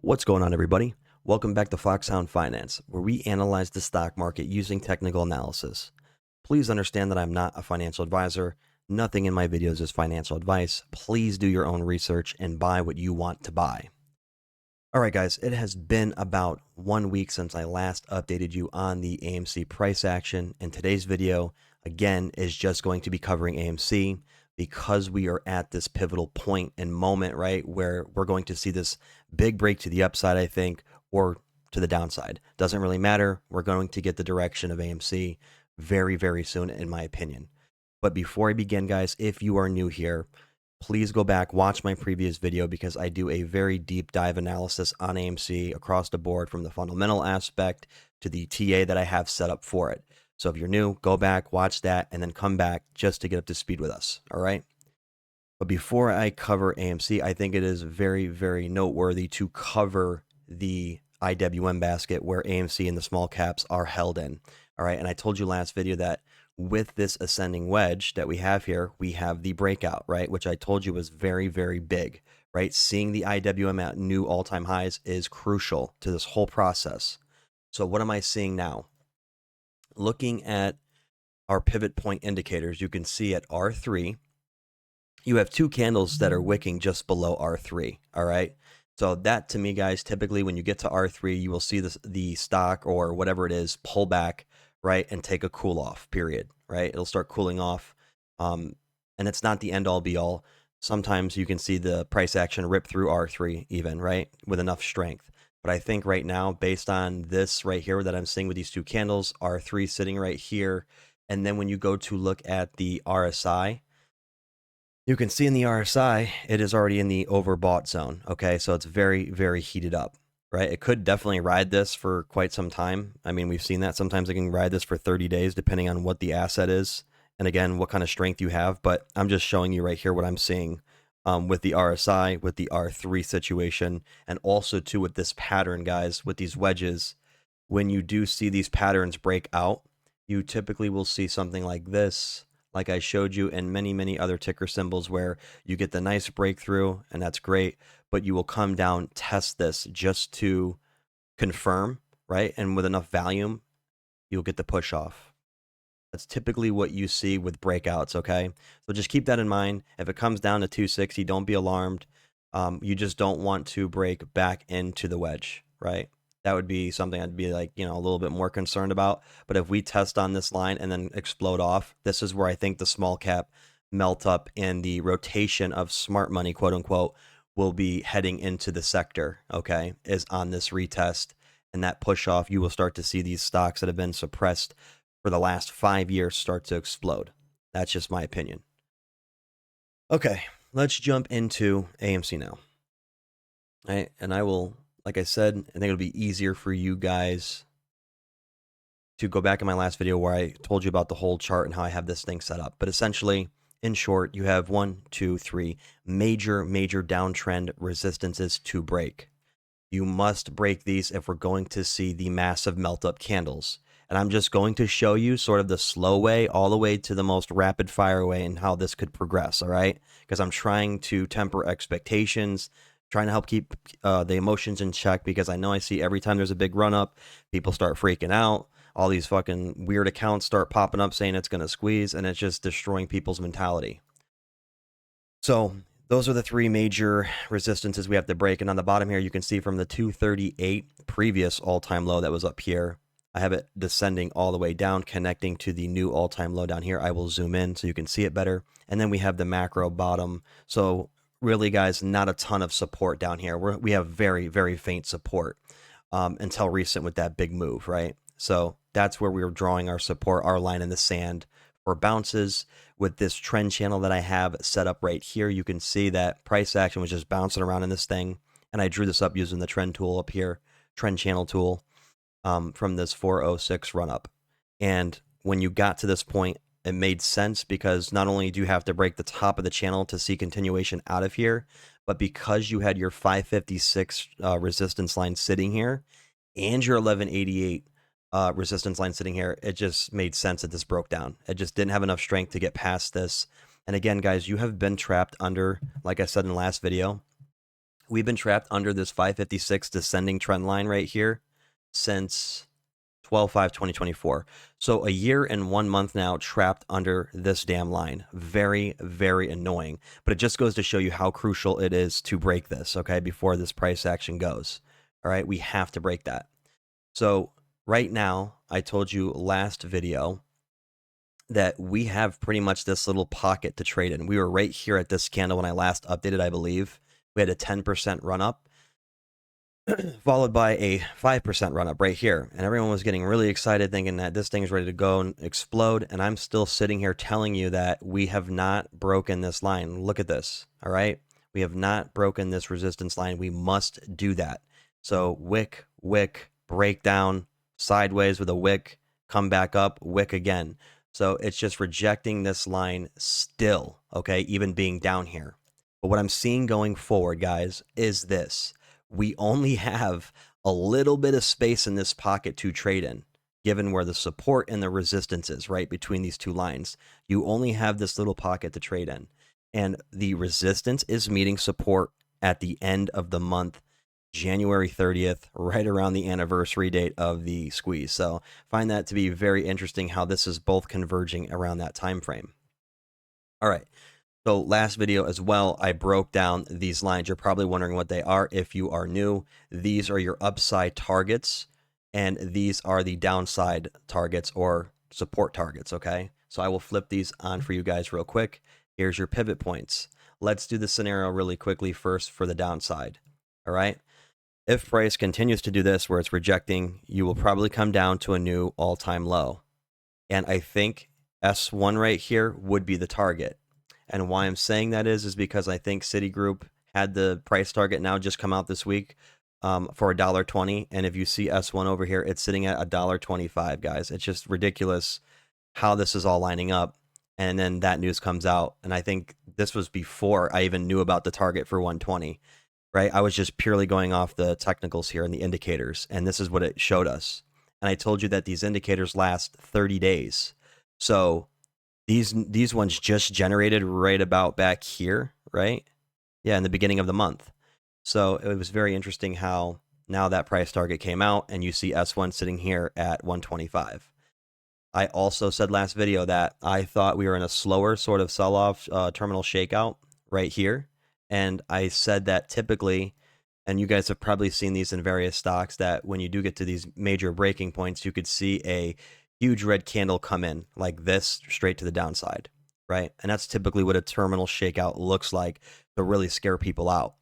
What's going on, everybody? Welcome back to Foxhound Finance, where we analyze the stock market using technical analysis. Please understand that I'm not a financial advisor. Nothing in my videos is financial advice. Please do your own research and buy what you want to buy. All right, guys, it has been about 1 week since I last updated you on the AMC price action, and today's video, again, is just going to be covering AMC because we are at this pivotal point and moment, right, where we're going to see this big break to the upside, I think, or to the downside. Doesn't really matter. We're going to get the direction of AMC very, very soon, in my opinion. But before I begin, guys, if you are new here, please go back, watch my previous video because I do a very deep dive analysis on AMC across the board from the fundamental aspect to the TA that I have set up for it. So if you're new, go back, watch that, and then come back just to get up to speed with us, all right? But before I cover AMC, I think it is very, very noteworthy to cover the IWM basket where AMC and the small caps are held in, all right? And I told you last video that with this ascending wedge that we have here, we have the breakout, right? Which I told you was very, very big, right? Seeing the IWM at new all-time highs is crucial to this whole process. So what am I seeing now? Looking at our pivot point indicators, you can see at R3, you have two candles that are wicking just below R3, all right? So that, to me, guys, typically when you get to R3, you will see the stock or whatever it is pull back, right, and take a cool off period, right? It'll start cooling off, and it's not the end all be all. Sometimes you can see the price action rip through R3 even, right, with enough strength. But I think right now, based on this right here that I'm seeing with these two candles, R3 sitting right here, and then when you go to look at the RSI, you can see in the RSI, it is already in the overbought zone, okay? So it's very, very heated up, right? It could definitely ride this for quite some time. I mean, we've seen that. Sometimes it can ride this for 30 days, depending on what the asset is. And again, what kind of strength you have. But I'm just showing you right here what I'm seeing with the RSI, with the R3 situation, and also, too, with this pattern, guys, with these wedges. When you do see these patterns break out, you typically will see something like this, like I showed you, and many, many other ticker symbols where you get the nice breakthrough, and that's great, but you will come down, test this just to confirm, right? And with enough volume, you'll get the push off. That's typically what you see with breakouts, okay? So just keep that in mind. If it comes down to 260, don't be alarmed. You just don't want to break back into the wedge, right? That would be something I'd be like, a little bit more concerned about. But if we test on this line and then explode off, this is where I think the small cap melt up and the rotation of smart money, quote unquote, will be heading into the sector, okay, is on this retest. And that push off, you will start to see these stocks that have been suppressed for the last 5 years start to explode. That's just my opinion. Okay, let's jump into AMC now. Right, and I will, like I said, I think it'll be easier for you guys to go back in my last video where I told you about the whole chart and how I have this thing set up. But essentially, in short, you have 1, 2, 3 major downtrend resistances to break. You must break these if we're going to see the massive melt up candles. And I'm just going to show you sort of the slow way all the way to the most rapid fire way and how this could progress, all right? Because I'm trying to temper expectations, trying to help keep the emotions in check, because I know I see every time there's a big run up, people start freaking out. All these fucking weird accounts start popping up saying it's going to squeeze, and it's just destroying people's mentality. So those are the 3 major resistances we have to break. And on the bottom here, you can see from the 238 previous all-time low that was up here, I have it descending all the way down, connecting to the new all-time low down here. I will zoom in so you can see it better. And then we have the macro bottom. So really, guys, not a ton of support down here. We have very, very faint support until recent with that big move, right? So that's where we were drawing our support, our line in the sand for bounces. With this trend channel that I have set up right here, you can see that price action was just bouncing around in this thing. And I drew this up using the trend tool up here, trend channel tool, from this 406 run up. And when you got to this point, it made sense because not only do you have to break the top of the channel to see continuation out of here, but because you had your 556 resistance line sitting here and your 1188 resistance line sitting here, it just made sense that this broke down. It just didn't have enough strength to get past this. And again, guys, you have been trapped under, like I said in the last video, We've been trapped under this 556 descending trend line right here since 12/5/2024. So a year and 1 month now trapped under this damn line. Very, very annoying. But it just goes to show you how crucial it is to break this, okay, before this price action goes. All right, we have to break that. So right now, I told you last video that we have pretty much this little pocket to trade in. We were right here at this candle when I last updated, I believe. We had a 10% run up, followed by a 5% run up right here. And everyone was getting really excited thinking that this thing's ready to go and explode. And I'm still sitting here telling you that we have not broken this line. Look at this. All right. We have not broken this resistance line. We must do that. So wick, breakdown, sideways with a wick, come back up, wick again. So it's just rejecting this line still, okay, even being down here. But what I'm seeing going forward, guys, is this. We only have a little bit of space in this pocket to trade in, given where the support and the resistance is, right, between these two lines. You only have this little pocket to trade in. And the resistance is meeting support at the end of the month, January 30th, right around the anniversary date of the squeeze. So find that to be very interesting how this is both converging around that time frame. All right. So last video as well, I broke down these lines. You're probably wondering what they are if you are new. These are your upside targets, and these are the downside targets or support targets, okay? So I will flip these on for you guys real quick. Here's your pivot points. Let's do the scenario really quickly first for the downside, all right? If price continues to do this where it's rejecting, you will probably come down to a new all-time low. And I think S1 right here would be the target. And why I'm saying that is because I think Citigroup had the price target now just come out this week for $1.20. And if you see S1 over here, it's sitting at $1.25, guys. It's just ridiculous how this is all lining up. And then that news comes out. And I think this was before I even knew about the target for 120, right? I was just purely going off the technicals here and the indicators. And this is what it showed us. And I told you that these indicators last 30 days. So these ones just generated right about back here, right? Yeah, in the beginning of the month. So it was very interesting how now that price target came out and you see S1 sitting here at 125. I also said last video that I thought we were in a slower sort of sell-off terminal shakeout right here. And I said that typically, and you guys have probably seen these in various stocks, that when you do get to these major breaking points, you could see a huge red candle come in like this straight to the downside, right? And that's typically what a terminal shakeout looks like to really scare people out.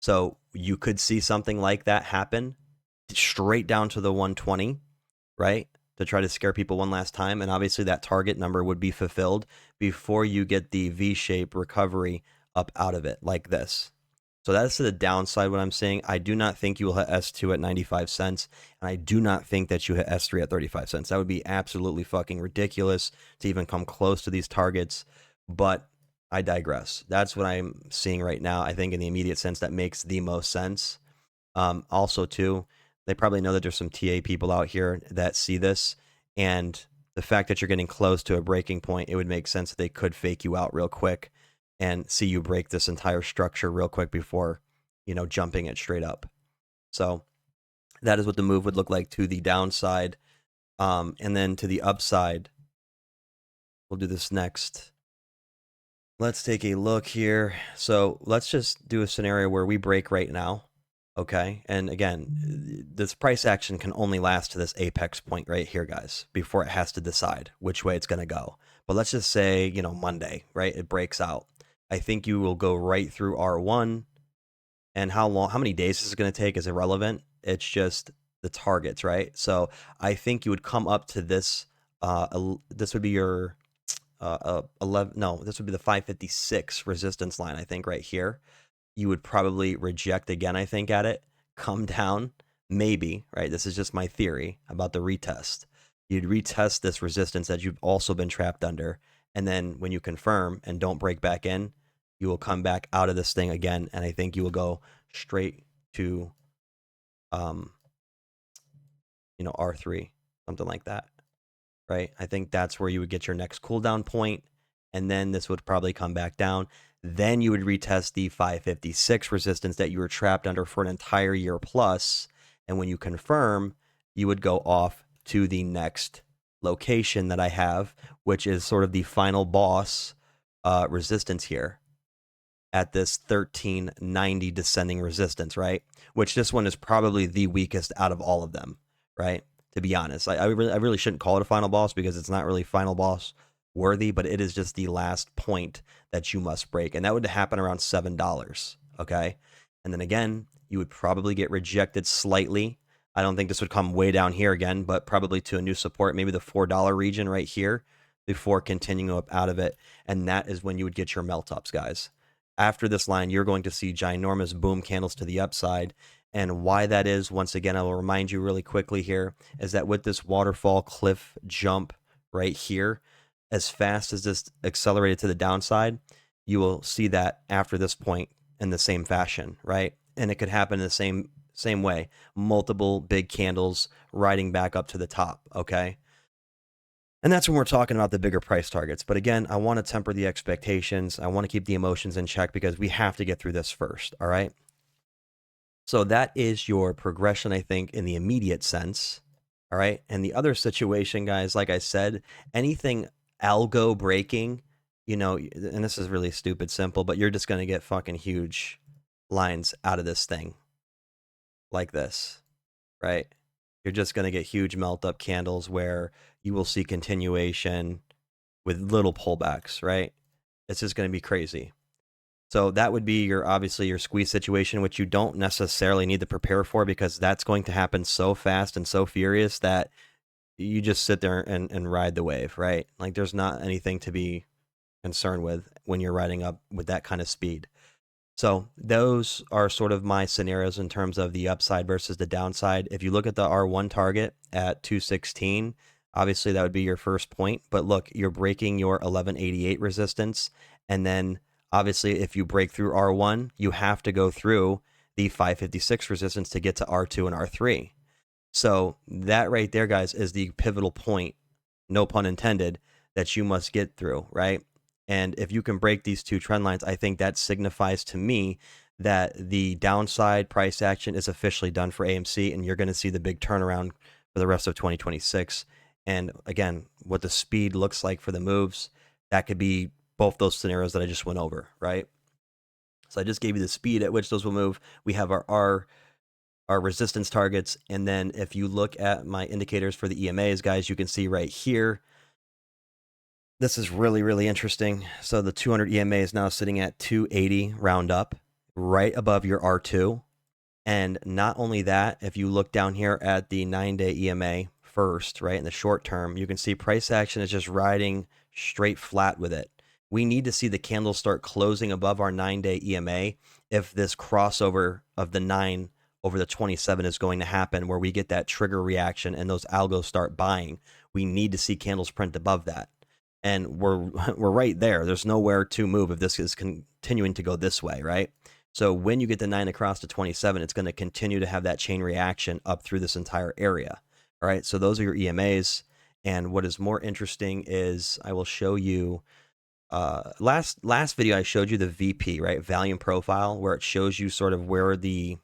So you could see something like that happen straight down to the 120, right? To try to scare people one last time. And obviously that target number would be fulfilled before you get the V-shaped recovery up out of it like this. So that's the downside, what I'm saying. I do not think you will hit S2 at 95 cents, and I do not think that you hit S3 at 35 cents. That would be absolutely fucking ridiculous to even come close to these targets, but I digress. That's what I'm seeing right now. I think in the immediate sense, that makes the most sense. Also, too, they probably know that there's some TA people out here that see this, and the fact that you're getting close to a breaking point, it would make sense that they could fake you out real quick and see you break this entire structure real quick before, jumping it straight up. So that is what the move would look like to the downside. And then to the upside, we'll do this next. Let's take a look here. So let's just do a scenario where we break right now. Okay. And again, this price action can only last to this apex point right here, guys, before it has to decide which way it's going to go. But let's just say, Monday, right? It breaks out. I think you will go right through R1, and how many days this is going to take is irrelevant. It's just the targets, right? So I think you would come up to this. This would be your 11. No, this would be the 556 resistance line. I think right here, you would probably reject again. I think at it, come down, maybe, right? This is just my theory about the retest. You'd retest this resistance that you've also been trapped under. And then when you confirm and don't break back in, you will come back out of this thing again. And I think you will go straight to, R3, something like that, right? I think that's where you would get your next cooldown point. And then this would probably come back down. Then you would retest the 556 resistance that you were trapped under for an entire year plus. And when you confirm, you would go off to the next location that I have, which is sort of the final boss resistance here at this 1390 descending resistance, right? Which this one is probably the weakest out of all of them, right? To be honest, I really shouldn't call it a final boss because it's not really final boss worthy, but it is just the last point that you must break. And that would happen around $7, okay? And then again, you would probably get rejected slightly. I don't think this would come way down here again, but probably to a new support, maybe the $4 region right here before continuing up out of it. And that is when you would get your melt ups, guys. After this line, you're going to see ginormous boom candles to the upside. And why that is, once again, I will remind you really quickly here, is that with this waterfall cliff jump right here, as fast as this accelerated to the downside, you will see that after this point in the same fashion, right? And it could happen in the same way. Multiple big candles riding back up to the top, okay? And that's when we're talking about the bigger price targets. But again, I want to temper the expectations. I want to keep the emotions in check because we have to get through this first, all right? So that is your progression, I think, in the immediate sense, all right? And the other situation, guys, like I said, anything algo breaking, you know, and this is really stupid simple, but you're just going to get fucking huge lines out of this thing like this, right? You're just going to get huge melt up candles where you will see continuation with little pullbacks, right? It's just going to be crazy. So that would be obviously your squeeze situation, which you don't necessarily need to prepare for because that's going to happen so fast and so furious that you just sit there and ride the wave, right? Like there's not anything to be concerned with when you're riding up with that kind of speed. So those are sort of my scenarios in terms of the upside versus the downside. If you look at the R1 target at 216, obviously that would be your first point. But look, you're breaking your 1188 resistance. And then obviously if you break through R1, you have to go through the 556 resistance to get to R2 and R3. So that right there, guys, is the pivotal point, no pun intended, that you must get through, right? And if you can break these two trend lines, I think that signifies to me that the downside price action is officially done for AMC, and you're going to see the big turnaround for the rest of 2026. And again, what the speed looks like for the moves, that could be both those scenarios that I just went over, right? So I just gave you the speed at which those will move. We have our resistance targets. And then if you look at my indicators for the EMAs, guys, you can see right here, this is really, really interesting. So the 200 EMA is now sitting at 280 round up, right above your R2. And not only that, if you look down here at the 9-day EMA first, right, in the short term, you can see price action is just riding straight flat with it. We need to see the candles start closing above our 9-day EMA if this crossover of the 9 over the 27 is going to happen, where we get that trigger reaction and those algos start buying. We need to see candles print above that. And we're right there. There's nowhere to move if this is continuing to go this way, right? So when you get the 9 across to 27, it's going to continue to have that chain reaction up through this entire area. All right, so those are your EMAs. And what is more interesting is I will show you, last video I showed you the VP, right? Volume profile, where it shows you sort of where the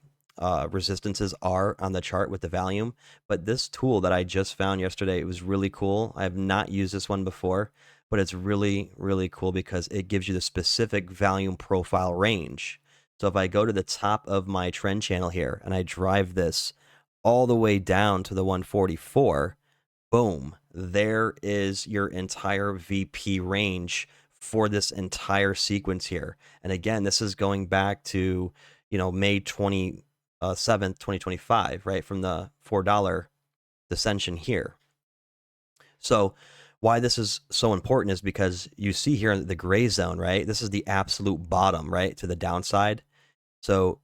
resistances are on the chart with the volume. But this tool that I just found yesterday, it was really cool. I have not used this one before, but it's really, really cool because it gives you the specific volume profile range. So if I go to the top of my trend channel here and I drive this all the way down to the 144, boom, there is your entire VP range for this entire sequence here. And again, this is going back to, May 27th, 2025, right, from the $4 dissension here. So why this is so important is because you see here the gray zone, right? This is the absolute bottom, right, to the downside. So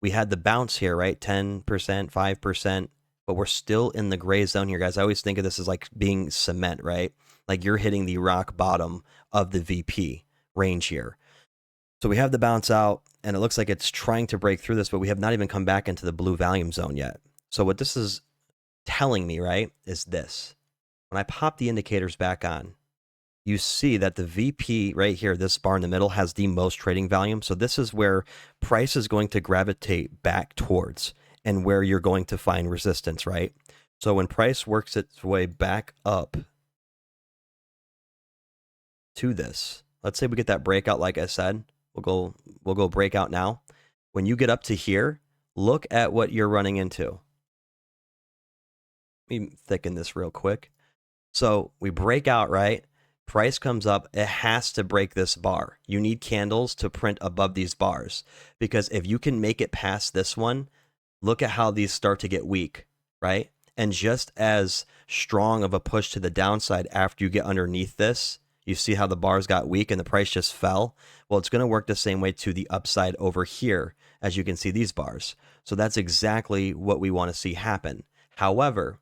we had the bounce here, right? 10%, 5%, but we're still in the gray zone here, guys. I always think of this as like being cement, right? Like you're hitting the rock bottom of the VP range here. So we have the bounce out, and it looks like it's trying to break through this, but we have not even come back into the blue volume zone yet. So what this is telling me, right, is this. When I pop the indicators back on, you see that the VP right here, this bar in the middle, has the most trading volume. So this is where price is going to gravitate back towards and where you're going to find resistance, right? So when price works its way back up to this, let's say we get that breakout, like I said, we'll go breakout now. When you get up to here, look at what you're running into. Let me thicken this real quick. So we break out, right? Price comes up, it has to break this bar. You need candles to print above these bars, because if you can make it past this one, look at how these start to get weak, right? And just as strong of a push to the downside after you get underneath this, you see how the bars got weak and the price just fell? Well, it's going to work the same way to the upside over here, as you can see these bars. So that's exactly what we want to see happen. However,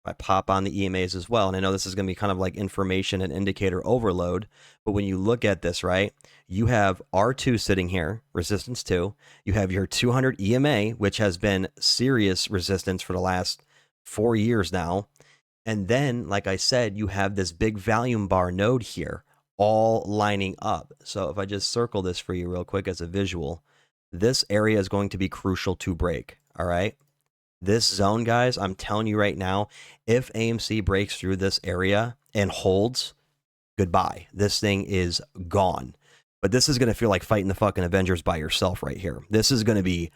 I pop on the EMAs as well, and I know this is going to be kind of like information and indicator overload, but when you look at this, right, you have R2 sitting here, resistance 2. You have your 200 EMA, which has been serious resistance for the last 4 years now. And then, like I said, you have this big volume bar node here, all lining up. So if I just circle this for you real quick as a visual, this area is going to be crucial to break, all right? This zone, guys, I'm telling you right now, if AMC breaks through this area and holds, goodbye. This thing is gone. But this is going to feel like fighting the fucking Avengers by yourself right here. This is going to be,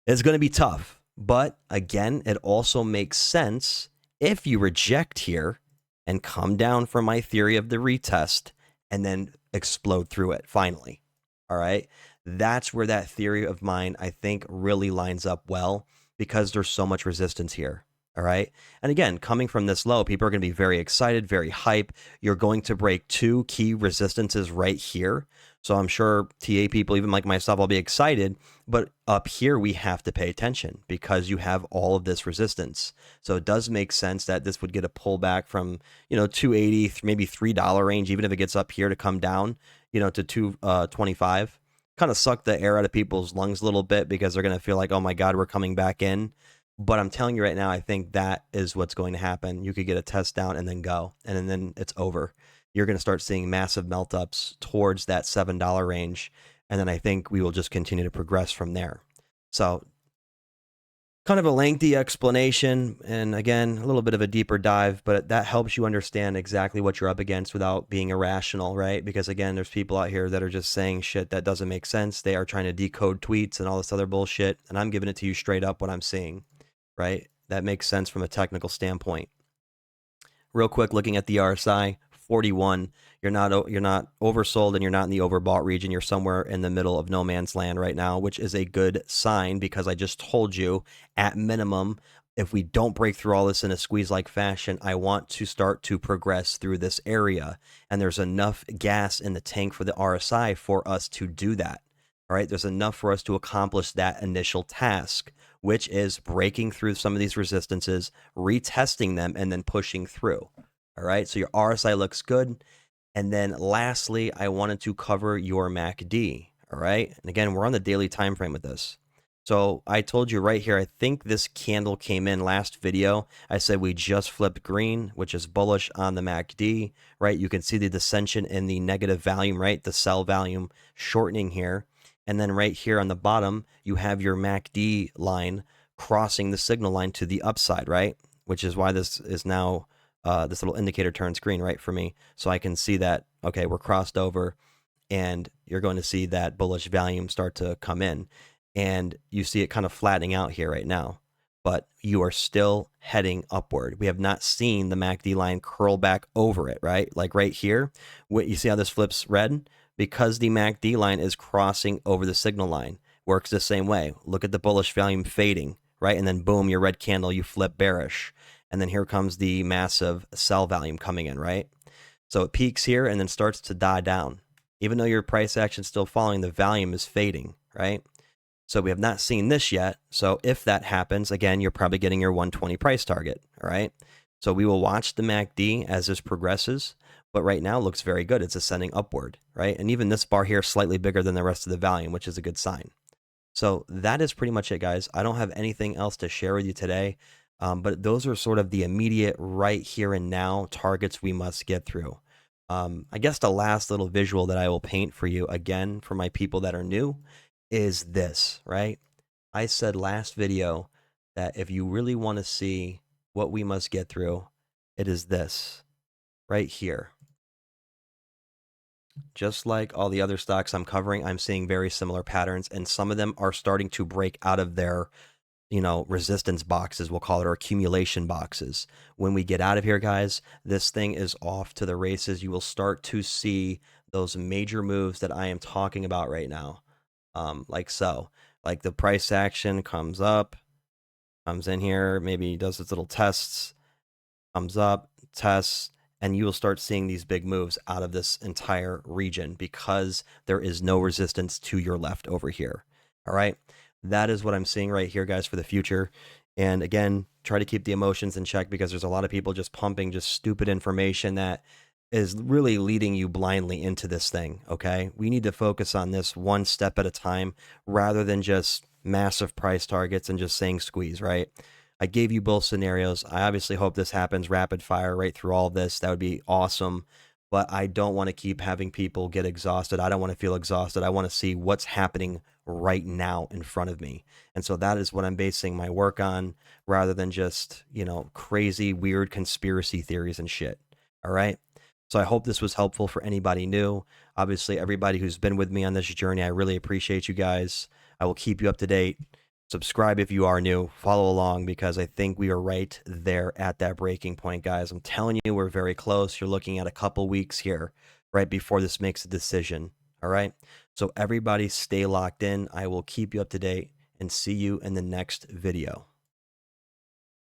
it's going to be tough. But again, it also makes sense if you reject here and come down from my theory of the retest and then explode through it finally. All right. That's where that theory of mine, I think, really lines up well, because there's so much resistance here. All right. And again, coming from this low, people are going to be very excited, very hype. You're going to break 2 key resistances right here. So I'm sure TA people, even like myself, will be excited. But up here, we have to pay attention because you have all of this resistance. So it does make sense that this would get a pullback from, $2.80, maybe $3 range, even if it gets up here to come down, to $2.25. Kind of suck the air out of people's lungs a little bit, because they're going to feel like, oh my God, we're coming back in. But I'm telling you right now, I think that is what's going to happen. You could get a test down and then go, and then it's over. You're going to start seeing massive melt ups towards that $7 range. And then I think we will just continue to progress from there. So kind of a lengthy explanation, and again, a little bit of a deeper dive, but that helps you understand exactly what you're up against without being irrational, right? Because again, there's people out here that are just saying shit that doesn't make sense. They are trying to decode tweets and all this other bullshit, and I'm giving it to you straight up what I'm seeing, right? That makes sense from a technical standpoint. Real quick, looking at the RSI, 41. You're not oversold, and you're not in the overbought region. You're somewhere in the middle of no man's land right now, which is a good sign, because I just told you, at minimum, if we don't break through all this in a squeeze-like fashion, I want to start to progress through this area. And there's enough gas in the tank for the RSI for us to do that. All right, there's enough for us to accomplish that initial task, which is breaking through some of these resistances, retesting them, and then pushing through. All right, so your RSI looks good. And then lastly, I wanted to cover your MACD. All right, and again, we're on the daily time frame with this. So I told you right here, I think this candle came in last video. I said we just flipped green, which is bullish on the MACD, right? You can see the dissension in the negative volume, right? The sell volume shortening here. And then right here on the bottom, you have your MACD line crossing the signal line to the upside, right? Which is why this is now, this little indicator turns green, right, for me. So I can see that, okay, we're crossed over, and you're going to see that bullish volume start to come in. And you see it kind of flattening out here right now, but you are still heading upward. We have not seen the MACD line curl back over it, right? Like right here, you see how this flips red? Because the MACD line is crossing over the signal line. Works the same way. Look at the bullish volume fading, right? And then boom, your red candle, you flip bearish. And then here comes the massive sell volume coming in, right? So it peaks here and then starts to die down. Even though your price action is still falling, the volume is fading, right? So we have not seen this yet. So if that happens, again, you're probably getting your 120 price target, all right? So we will watch the MACD as this progresses, but right now looks very good. It's ascending upward, right? And even this bar here is slightly bigger than the rest of the volume, which is a good sign. So that is pretty much it, guys. I don't have anything else to share with you today, but those are sort of the immediate right here and now targets we must get through. I guess the last little visual that I will paint for you, again, for my people that are new, is this, right? I said last video that if you really want to see what we must get through, it is this right here. Just like all the other stocks I'm covering, I'm seeing very similar patterns, and some of them are starting to break out of their, resistance boxes, we'll call it, or accumulation boxes. When we get out of here, guys, this thing is off to the races. You will start to see those major moves that I am talking about right now. Like so. Like the price action comes up, comes in here, maybe does its little tests, comes up, tests, and you will start seeing these big moves out of this entire region because there is no resistance to your left over here. All right. That is what I'm seeing right here, guys, for the future. And again, try to keep the emotions in check because there's a lot of people just pumping just stupid information that is really leading you blindly into this thing. Okay. We need to focus on this one step at a time rather than just massive price targets and just saying squeeze, right? I gave you both scenarios. I obviously hope this happens rapid fire right through all of this. That would be awesome. But I don't want to keep having people get exhausted. I don't want to feel exhausted. I want to see what's happening right now in front of me. And so that is what I'm basing my work on rather than just, crazy, weird conspiracy theories and shit. All right. So I hope this was helpful for anybody new. Obviously, everybody who's been with me on this journey, I really appreciate you guys. I will keep you up to date. Subscribe if you are new. Follow along because I think we are right there at that breaking point, guys. I'm telling you, we're very close. You're looking at a couple weeks here right before this makes a decision. All right. So everybody stay locked in. I will keep you up to date and see you in the next video.